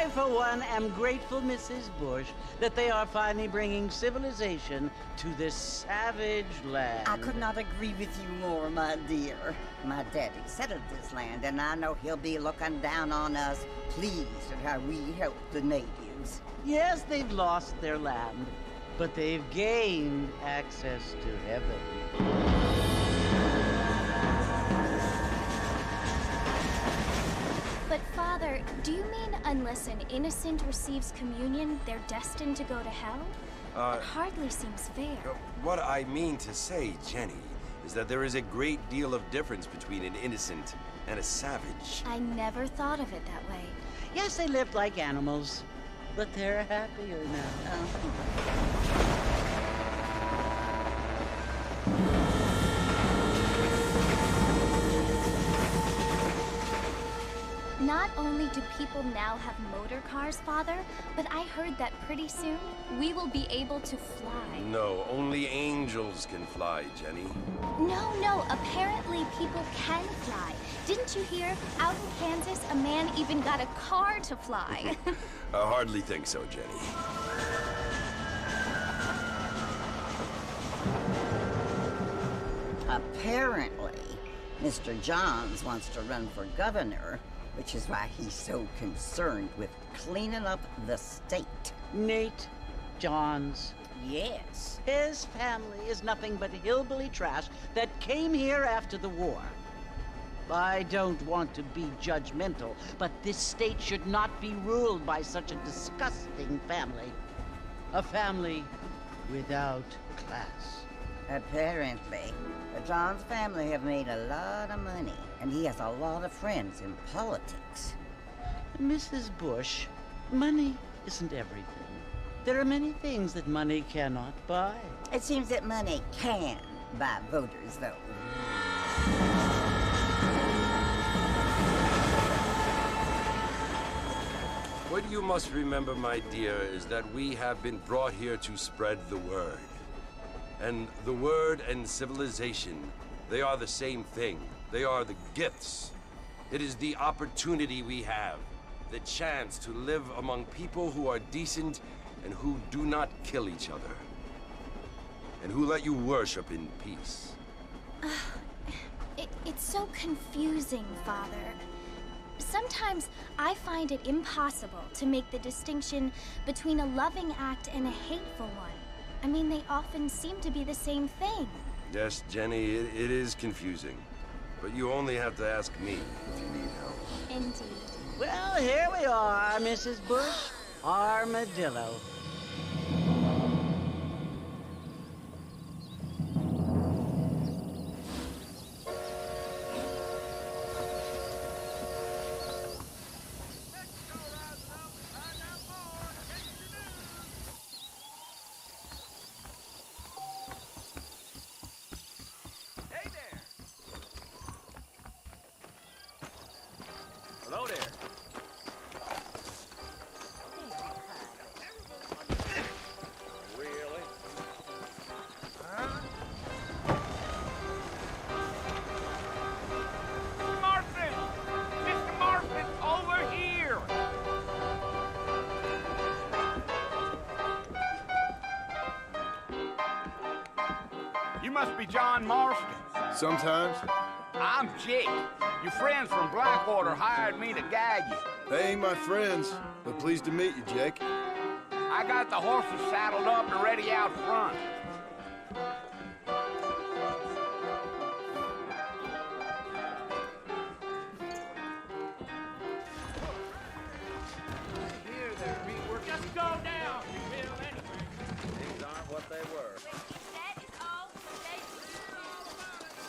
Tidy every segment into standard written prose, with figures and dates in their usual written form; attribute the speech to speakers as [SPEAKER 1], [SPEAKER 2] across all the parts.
[SPEAKER 1] for one, am grateful, Mrs. Bush, that they are finally bringing civilization to this savage land.
[SPEAKER 2] I could not agree with you more, my dear. My daddy settled this land, and I know he'll be looking down on us, pleased at how we help the natives.
[SPEAKER 1] Yes, they've lost their land, but they've gained access to heaven.
[SPEAKER 3] But Father, do you mean unless an innocent receives communion, they're destined to go to hell? That hardly seems fair.
[SPEAKER 4] What I mean to say, Jenny, is that there is a great deal of difference between an innocent and a savage.
[SPEAKER 3] I never thought of it that way.
[SPEAKER 1] Yes, they lived like animals, but they're happier now.
[SPEAKER 3] Not only do people now have motor cars, Father, but I heard that pretty soon we will be able to fly.
[SPEAKER 4] No, only angels can fly, Jenny.
[SPEAKER 3] No, apparently people can fly. Didn't you hear? Out in Kansas, a man even got a car to fly.
[SPEAKER 4] I hardly think so, Jenny.
[SPEAKER 2] Apparently, Mr. Johns wants to run for governor, which is why he's so concerned with cleaning up the state.
[SPEAKER 1] Nate Johns.
[SPEAKER 2] Yes.
[SPEAKER 1] His family is nothing but hillbilly trash that came here after the war. I don't want to be judgmental, but this state should not be ruled by such a disgusting family. A family without class.
[SPEAKER 2] Apparently, the Johns family have made a lot of money, and he has a lot of friends in politics.
[SPEAKER 1] Mrs. Bush, money isn't everything. There are many things that money cannot buy.
[SPEAKER 2] It seems that money can buy voters, though.
[SPEAKER 4] What you must remember, my dear, is that we have been brought here to spread the word. And the word and civilization, they are the same thing. They are the gifts. It is the opportunity we have, the chance to live among people who are decent and who do not kill each other. And who let you worship in peace.
[SPEAKER 3] It's so confusing, Father. Sometimes I find it impossible to make the distinction between a loving act and a hateful one. I mean, they often seem to be the same thing.
[SPEAKER 4] Yes, Jenny, it is confusing. But you only have to ask me if you need help.
[SPEAKER 3] Indeed.
[SPEAKER 1] Well, here we are, Mrs. Bush. Armadillo.
[SPEAKER 5] Hello there. Really? Huh? Marston! Mr. Marston, over here! You must be John Marston.
[SPEAKER 6] Sometimes.
[SPEAKER 5] I'm Jake. Your friends from Blackwater hired me to guide you.
[SPEAKER 6] They ain't my friends, but pleased to meet you, Jake.
[SPEAKER 5] I got the horses saddled up and ready out front.
[SPEAKER 7] Here, there, we're just go down, you will, anyway. Things aren't what they were.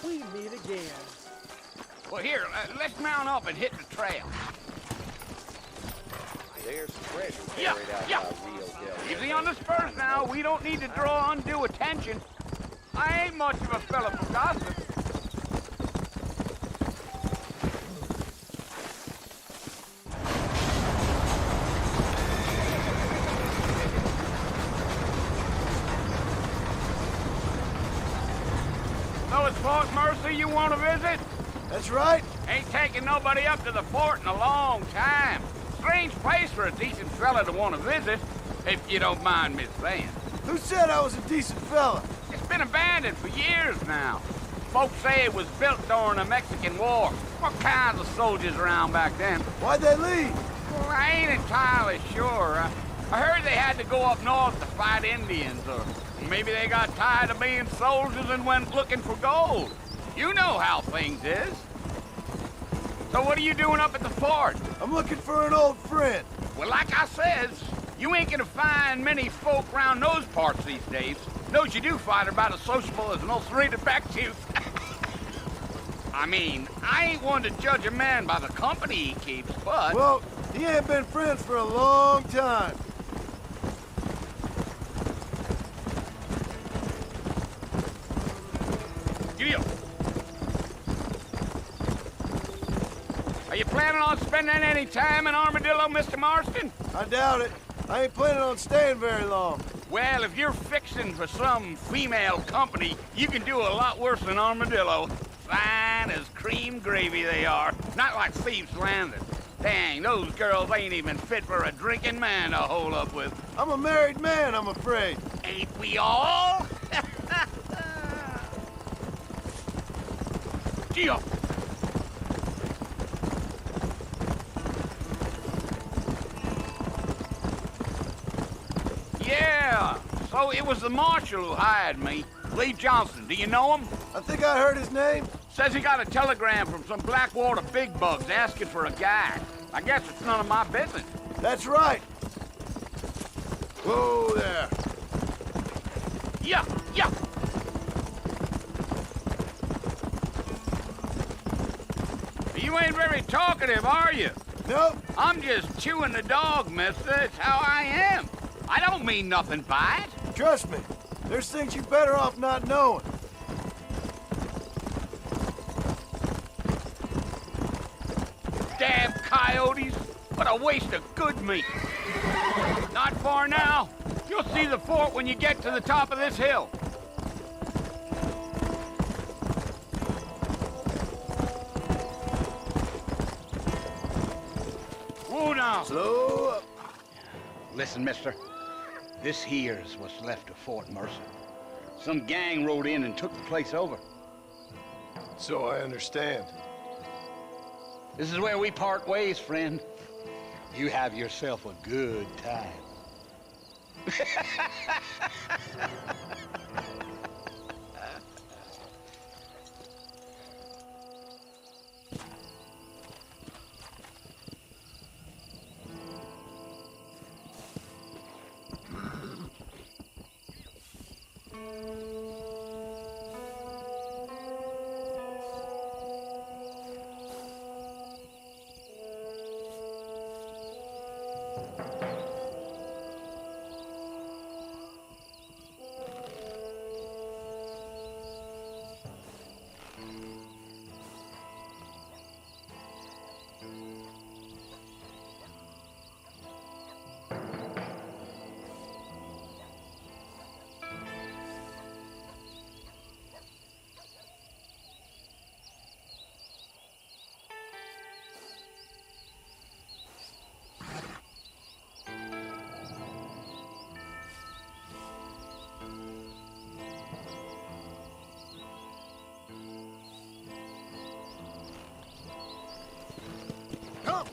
[SPEAKER 1] We meet again.
[SPEAKER 5] Well, here, let's mount up and hit the trail.
[SPEAKER 7] There's treasure carried out by real devils.
[SPEAKER 5] Easy on the spurs now. We don't need to draw undue attention. I ain't much of a fella for gossip. So it's Fort Mercy you want to visit?
[SPEAKER 6] That's right.
[SPEAKER 5] Ain't taken nobody up to the fort in a long time. strange place for a decent fella to want to visit, if you don't mind me saying.
[SPEAKER 6] Who said I was a decent fella?
[SPEAKER 5] It's been abandoned for years now. Folks say it was built during the Mexican War. What kinds of soldiers around back then?
[SPEAKER 6] Why'd they leave?
[SPEAKER 5] Well, I ain't entirely sure. I heard they had to go up north to fight Indians, or maybe they got tired of being soldiers and went looking for gold. You know how things is. So what are you doing up at the fort?
[SPEAKER 6] I'm looking for an old friend.
[SPEAKER 5] Well, like I says, you ain't gonna find many folk around those parts these days. Those you do find are about as sociable as an old serrated back tooth. I mean, I ain't one to judge a man by the company he keeps, but...
[SPEAKER 6] Well, he ain't been friends for a long time.
[SPEAKER 5] Giddy up. Are you planning on spending any time in Armadillo, Mr. Marston?
[SPEAKER 6] I doubt it. I ain't planning on staying very long.
[SPEAKER 5] Well, if you're fixing for some female company, you can do a lot worse than Armadillo. Fine as cream gravy they are. Not like Thieves' Landing. Dang, those girls ain't even fit for a drinking man to hole up with.
[SPEAKER 6] I'm a married man, I'm afraid.
[SPEAKER 5] Ain't we all? Gee up. Yeah, so it was the marshal who hired me. Lee Johnson, do you know him?
[SPEAKER 6] I think I heard his name.
[SPEAKER 5] Says he got a telegram from some Blackwater big bugs asking for a guide. I guess it's none of my business.
[SPEAKER 6] That's right. Whoa there.
[SPEAKER 5] Yeah, yeah. You ain't very talkative, are you?
[SPEAKER 6] Nope.
[SPEAKER 5] I'm just chewing the dog, mister. It's how I am. I don't mean nothing by it.
[SPEAKER 6] Trust me. There's things you're better off not knowing.
[SPEAKER 5] Damn coyotes. What a waste of good meat. Not far now. You'll see the fort when you get to the top of this hill. Whoa now.
[SPEAKER 6] Slow up.
[SPEAKER 5] Listen, mister. This here's what's left of Fort Mercer. Some gang rode in and took the place over.
[SPEAKER 6] So I understand.
[SPEAKER 5] This is where we part ways, friend. You have yourself a good time.
[SPEAKER 6] Come.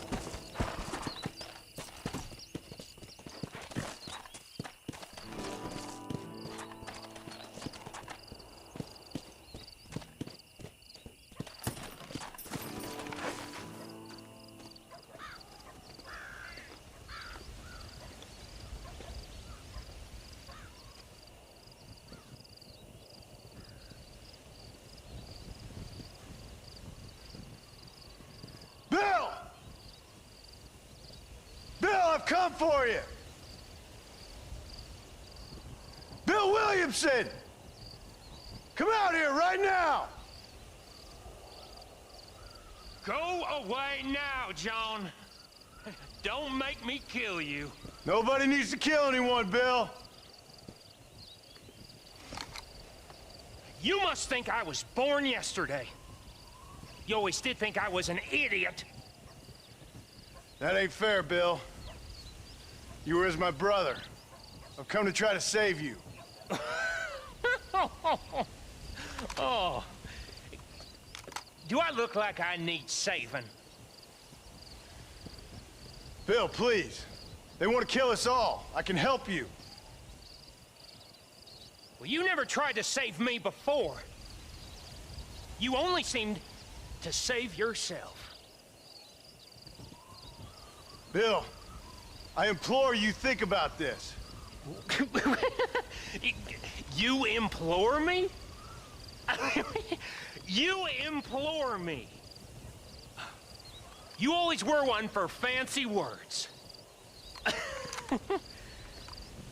[SPEAKER 6] Bill! Bill, I've come for you! Bill Williamson! Come out here right now!
[SPEAKER 8] Go away now, John. Don't make me kill you.
[SPEAKER 6] Nobody needs to kill anyone, Bill.
[SPEAKER 8] You must think I was born yesterday. You always did think I was an idiot.
[SPEAKER 6] That ain't fair, Bill. You were as my brother. I've come to try to save you.
[SPEAKER 8] Oh. Do I look like I need saving?
[SPEAKER 6] Bill, please. They want to kill us all. I can help you.
[SPEAKER 8] Well, you never tried to save me before. You only seemed to save yourself.
[SPEAKER 6] Bill, I implore you think about this.
[SPEAKER 8] You implore me? You implore me. You always were one for fancy words.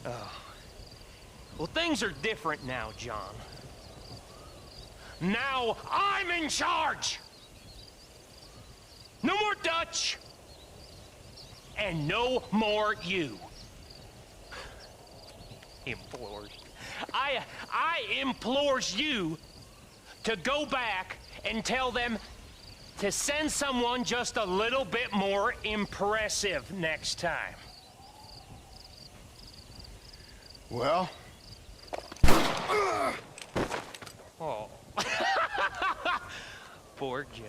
[SPEAKER 8] Oh. Well, things are different now, John. Now I'm in charge! No more Dutch! And no more you. Implores. I implores you to go back and tell them to send someone just a little bit more impressive next time.
[SPEAKER 6] Well?
[SPEAKER 8] Oh. Poor John.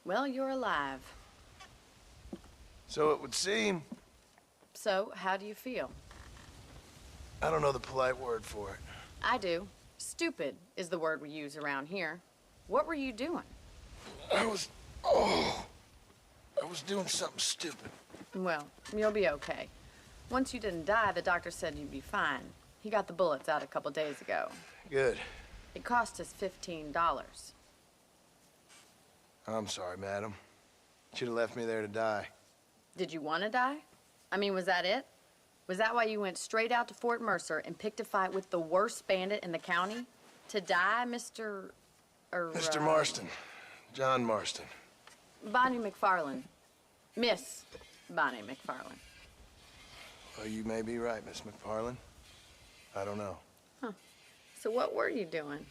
[SPEAKER 9] Well, you're alive.
[SPEAKER 6] So it would seem.
[SPEAKER 9] So, how do you feel?
[SPEAKER 6] I don't know the polite word for it.
[SPEAKER 9] I do. Stupid is the word we use around here. What were you doing?
[SPEAKER 6] I was doing something stupid.
[SPEAKER 9] Well, you'll be okay. Once you didn't die, the doctor said you'd be fine. He got the bullets out a couple days ago.
[SPEAKER 6] Good.
[SPEAKER 9] It cost us $15.
[SPEAKER 6] I'm sorry, madam. Should have left me there to die.
[SPEAKER 9] Did you want to die? I mean, was that it? Was that why you went straight out to Fort Mercer and picked a fight with the worst bandit in the county? To die, Mr.
[SPEAKER 6] Mr. Marston. John Marston.
[SPEAKER 9] Bonnie McFarland. Miss Bonnie McFarland.
[SPEAKER 6] Well, you may be right, Miss McFarland. I don't know.
[SPEAKER 9] Huh. So what were you doing?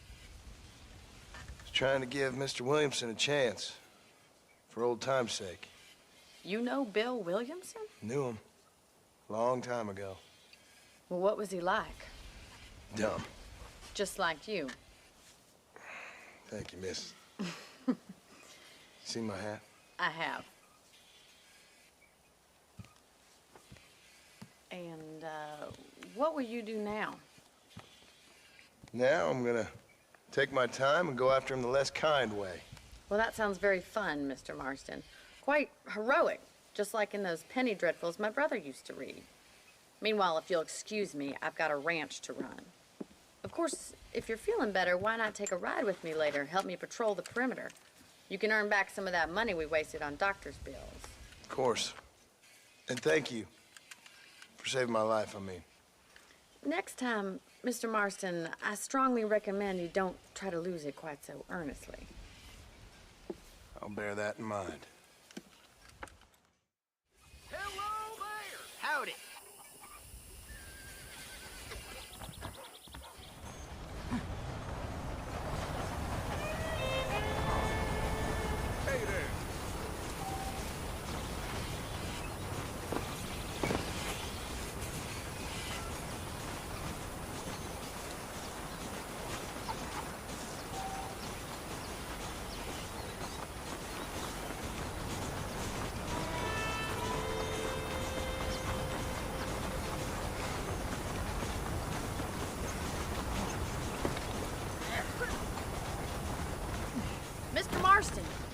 [SPEAKER 6] Was trying to give Mr. Williamson a chance. For old time's sake.
[SPEAKER 9] You know Bill Williamson?
[SPEAKER 6] Knew him. Long time ago.
[SPEAKER 9] Well, what was he like?
[SPEAKER 6] Dumb.
[SPEAKER 9] Just like you.
[SPEAKER 6] Thank you, miss. See my hat?
[SPEAKER 9] I have. And, what will you do now?
[SPEAKER 6] Now I'm gonna take my time and go after him the less kind way.
[SPEAKER 9] Well, that sounds very fun, Mr. Marston. Quite heroic, just like in those penny dreadfuls my brother used to read. Meanwhile, if you'll excuse me, I've got a ranch to run. Of course, if you're feeling better, why not take a ride with me later? Help me patrol the perimeter. You can earn back some of that money we wasted on doctor's bills.
[SPEAKER 6] Of course. And thank you for saving my life, I mean.
[SPEAKER 9] Next time, Mr. Marston, I strongly recommend you don't try to lose it quite so earnestly.
[SPEAKER 6] I'll bear that in mind.
[SPEAKER 5] Hello there! Howdy.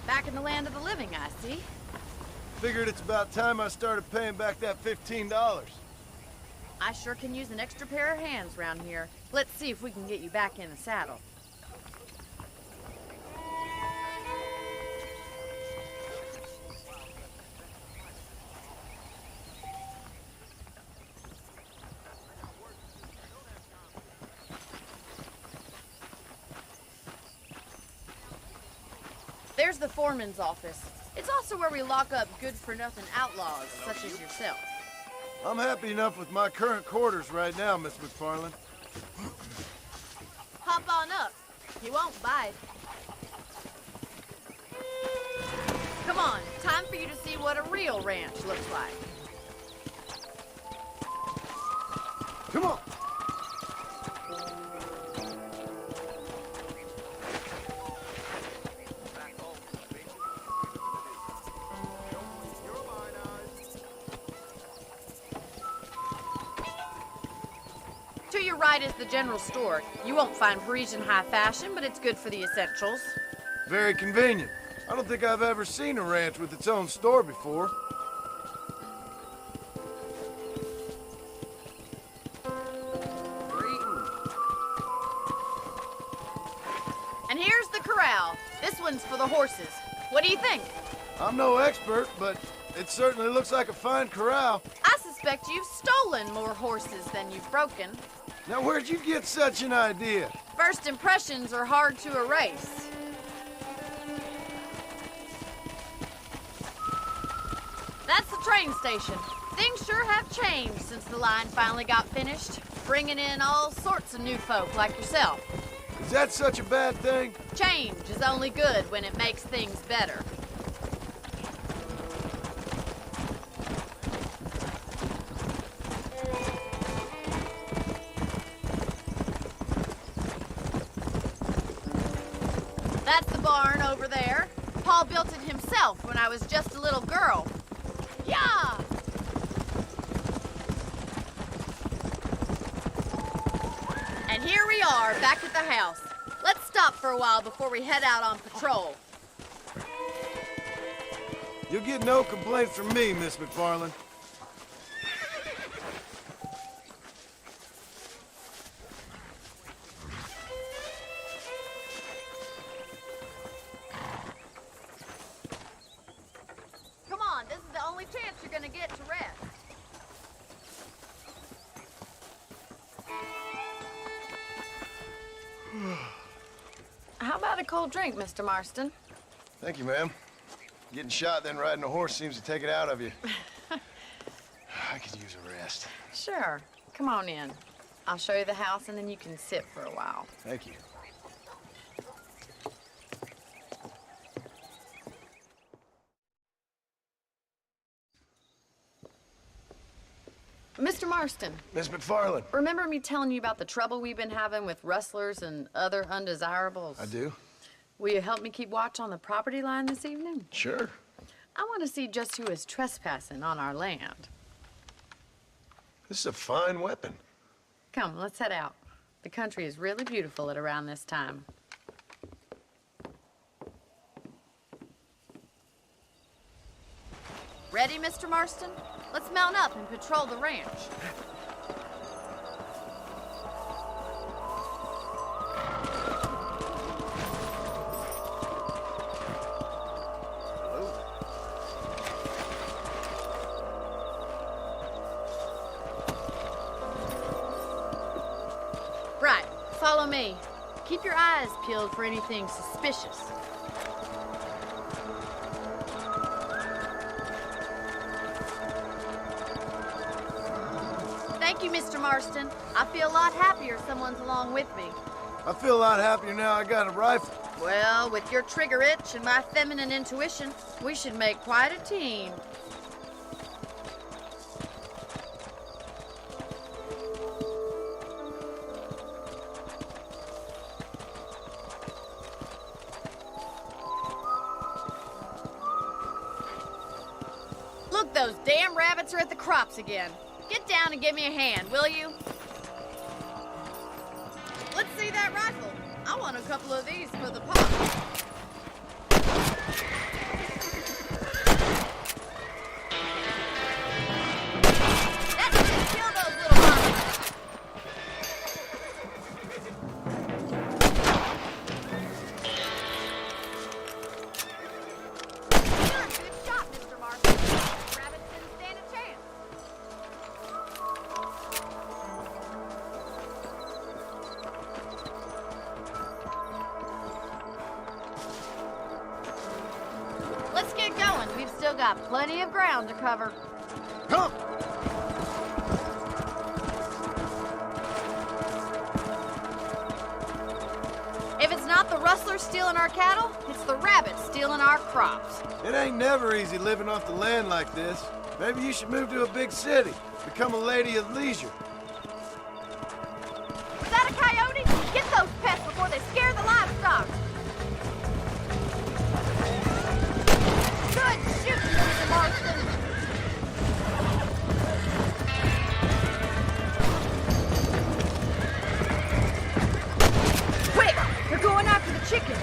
[SPEAKER 9] Back in the land of the living, I see.
[SPEAKER 6] Figured it's about time I started paying back that $15.
[SPEAKER 9] I sure can use an extra pair of hands around here. Let's see if we can get you back in the saddle. There's the foreman's office. It's also where we lock up good-for-nothing outlaws, such as yourself.
[SPEAKER 6] I'm happy enough with my current quarters right now, Miss McFarland.
[SPEAKER 9] Hop on up. He won't bite. Come on, time for you to see what a real ranch looks like.
[SPEAKER 6] Come on.
[SPEAKER 9] To your right is the general store. You won't find Parisian high fashion, but it's good for the essentials.
[SPEAKER 6] Very convenient. I don't think I've ever seen a ranch with its own store before.
[SPEAKER 9] And here's the corral. This one's for the horses. What do you think?
[SPEAKER 6] I'm no expert, but it certainly looks like a fine corral.
[SPEAKER 9] I suspect you've stolen more horses than you've broken.
[SPEAKER 6] Now, where'd you get such an idea?
[SPEAKER 9] First impressions are hard to erase. That's the train station. Things sure have changed since the line finally got finished, bringing in all sorts of new folk like yourself.
[SPEAKER 6] Is that such a bad thing?
[SPEAKER 9] Change is only good when it makes things better. That's the barn over there. Paul built it himself when I was just a little girl. Yeah! And here we are, back at the house. Let's stop for a while before we head out on patrol.
[SPEAKER 6] You'll get no complaints from me, Miss McFarland.
[SPEAKER 9] Come on, this is the only chance you're gonna get to rest. How about a cold drink, Mr. Marston?
[SPEAKER 6] Thank you, ma'am. Getting shot, then riding a horse seems to take it out of you. I could use a rest.
[SPEAKER 9] Sure. Come on in. I'll show you the house, and then you can sit for a while.
[SPEAKER 6] Thank you.
[SPEAKER 9] Mr. Marston,
[SPEAKER 6] Miss McFarland.
[SPEAKER 9] remember me telling you about the trouble we've been having with rustlers and other undesirables?
[SPEAKER 6] I do.
[SPEAKER 9] Will you help me keep watch on the property line this evening?
[SPEAKER 6] Sure.
[SPEAKER 9] I want to see just who is trespassing on our land.
[SPEAKER 6] This is a fine weapon.
[SPEAKER 9] Come, let's head out. The country is really beautiful at around this time. Ready, Mr. Marston? Let's mount up and patrol the ranch. Right, follow me. Keep your eyes peeled for anything suspicious. Thank you, Mr. Marston. I feel a lot happier someone's along with me.
[SPEAKER 6] I feel a lot happier now I got a rifle.
[SPEAKER 9] Well, with your trigger itch and my feminine intuition, we should make quite a team. Look, those damn rabbits are at the crops again. Get down and give me a hand, will you? Let's see that rifle. I want a couple of these for the pop. let's get going. We've still got plenty of ground to cover.
[SPEAKER 6] Come!
[SPEAKER 9] If it's not the rustlers stealing our cattle, it's the rabbits stealing our crops.
[SPEAKER 6] It ain't never easy living off the land like this. Maybe you should move to a big city. Become a lady of leisure.
[SPEAKER 9] Is that a coyote? Get those pests before they scare the livestock. Good shooting, Mr. Marston. Quick! They're going after the chickens.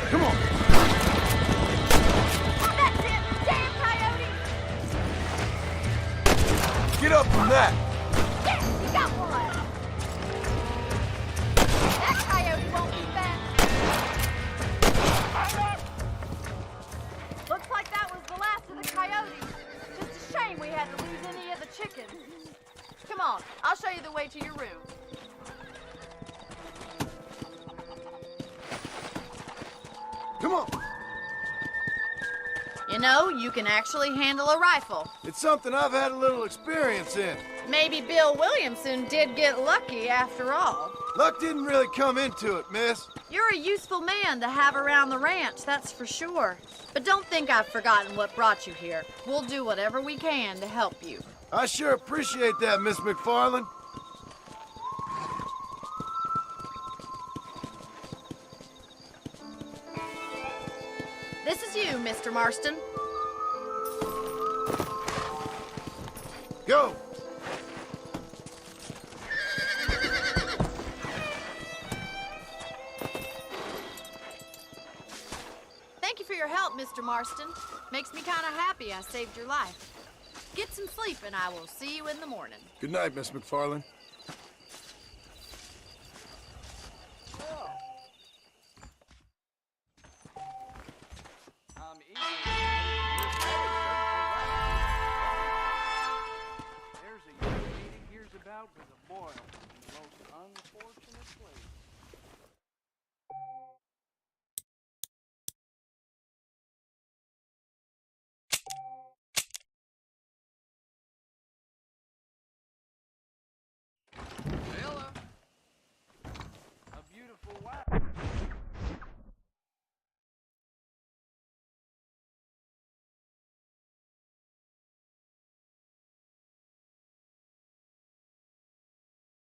[SPEAKER 6] Come on!
[SPEAKER 9] That's it! Damn coyote!
[SPEAKER 6] Get up from that!
[SPEAKER 9] Yes, you got one! That coyote won't be fat. Looks like that was the last of the coyotes. Just a shame we had to lose any of the chickens. Come on, I'll show you the way to your room.
[SPEAKER 6] Come on!
[SPEAKER 9] You know, you can actually handle a rifle.
[SPEAKER 6] It's something I've had a little experience in.
[SPEAKER 9] Maybe Bill Williamson did get lucky after all.
[SPEAKER 6] Luck didn't really come into it, miss.
[SPEAKER 9] You're a useful man to have around the ranch, that's for sure. But don't think I've forgotten what brought you here. We'll do whatever we can to help you.
[SPEAKER 6] I sure appreciate that, Miss McFarland.
[SPEAKER 9] This is you, Mr. Marston.
[SPEAKER 6] Go!
[SPEAKER 9] Thank you for your help, Mr. Marston. Makes me kind of happy I saved your life. Get some sleep and I will see you in the morning.
[SPEAKER 6] Good night, Miss McFarland.